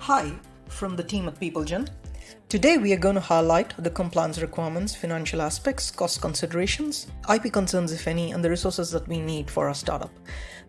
Hi, from the team at PeopleGen. Today we are going to highlight the compliance requirements, financial aspects, cost considerations, IP concerns if any, and the resources that we need for our startup.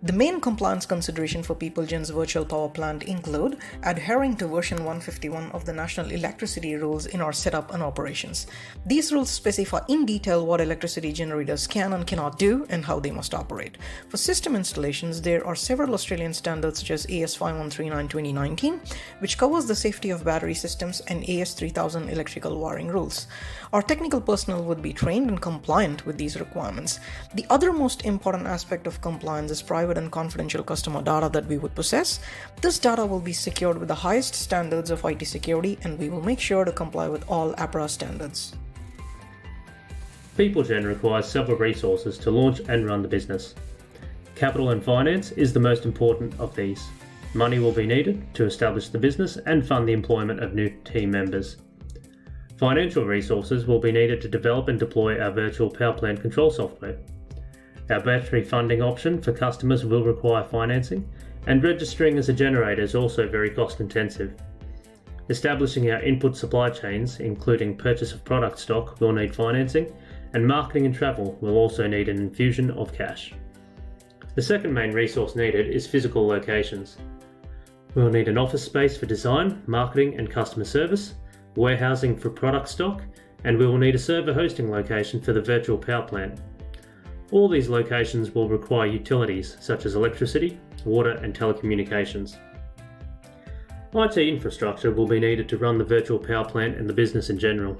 The main compliance consideration for PeopleGen's virtual power plant include adhering to version 151 of the National Electricity Rules in our setup and operations. These rules specify in detail what electricity generators can and cannot do and how they must operate. For system installations, there are several Australian standards such as AS 5139-2019, which covers the safety of battery systems, and AS 3000 electrical wiring rules. Our technical personnel would be trained and compliant with these requirements. The other most important aspect of compliance is private and confidential customer data that we would possess. This data will be secured with the highest standards of IT security, and we will make sure to comply with all APRA standards. PeopleGen requires several resources to launch and run the business. Capital and finance is the most important of these. Money will be needed to establish the business and fund the employment of new team members. Financial resources will be needed to develop and deploy our virtual power plant control software. Our battery funding option for customers will require financing, and registering as a generator is also very cost intensive. Establishing our input supply chains, including purchase of product stock, will need financing, and marketing and travel will also need an infusion of cash. The second main resource needed is physical locations. We will need an office space for design, marketing and customer service, warehousing for product stock, and we will need a server hosting location for the virtual power plant. All these locations will require utilities such as electricity, water and telecommunications. IT infrastructure will be needed to run the virtual power plant and the business in general.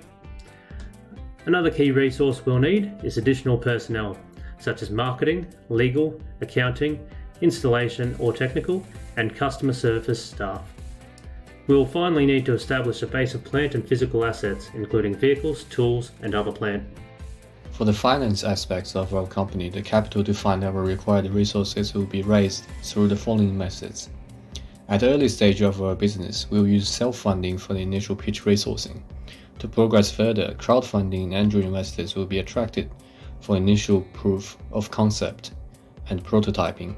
Another key resource we'll need is additional personnel such as marketing, legal, accounting, installation or technical, and customer service staff. We will finally need to establish a base of plant and physical assets, including vehicles, tools, and other plant. For the finance aspects of our company, the capital to fund our required resources will be raised through the following methods. At the early stage of our business, we will use self-funding for the initial pitch resourcing. To progress further, crowdfunding and angel investors will be attracted for initial proof of concept and prototyping.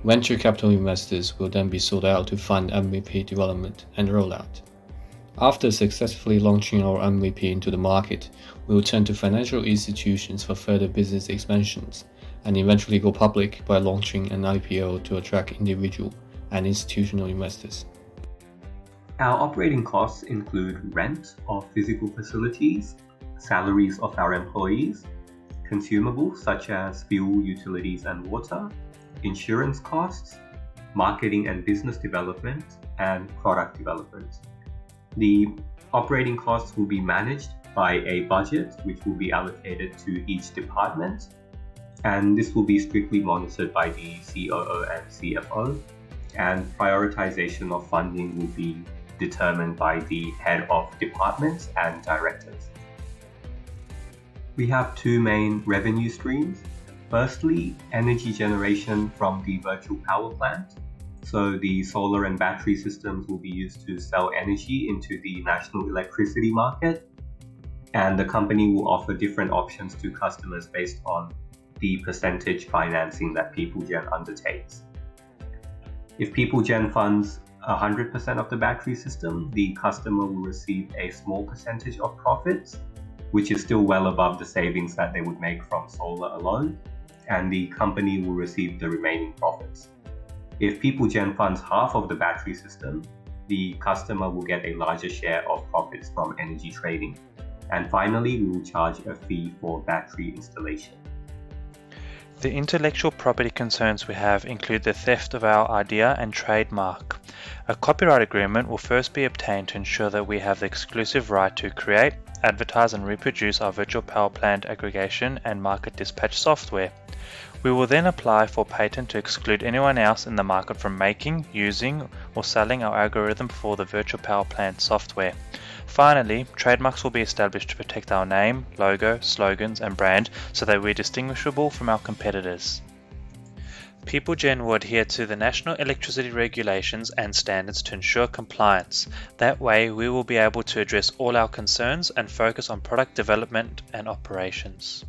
Venture capital investors will then be sought out to fund MVP development and rollout. After successfully launching our MVP into the market, we will turn to financial institutions for further business expansions and eventually go public by launching an IPO to attract individual and institutional investors. Our operating costs include rent of physical facilities, salaries of our employees, consumables such as fuel, utilities and water, insurance costs, marketing and business development, and product development. The operating costs will be managed by a budget which will be allocated to each department, and this will be strictly monitored by the COO and CFO, and prioritization of funding will be determined by the head of departments and directors. We have two main revenue streams. Firstly, energy generation from the virtual power plant. So the solar and battery systems will be used to sell energy into the national electricity market, and the company will offer different options to customers based on the percentage financing that PeopleGen undertakes. If PeopleGen funds 100% of the battery system, the customer will receive a small percentage of profits, which is still well above the savings that they would make from solar alone, and the company will receive the remaining profits. If PeopleGen funds half of the battery system, the customer will get a larger share of profits from energy trading. And finally, we will charge a fee for battery installation. The intellectual property concerns we have include the theft of our idea and trademark. A copyright agreement will first be obtained to ensure that we have the exclusive right to create, advertise and reproduce our virtual power plant aggregation and market dispatch software. We will then apply for patent to exclude anyone else in the market from making, using or selling our algorithm for the virtual power plant software. Finally, trademarks will be established to protect our name, logo, slogans and brand so that we're distinguishable from our competitors. PeopleGen will adhere to the national electricity regulations and standards to ensure compliance. That way, we will be able to address all our concerns and focus on product development and operations.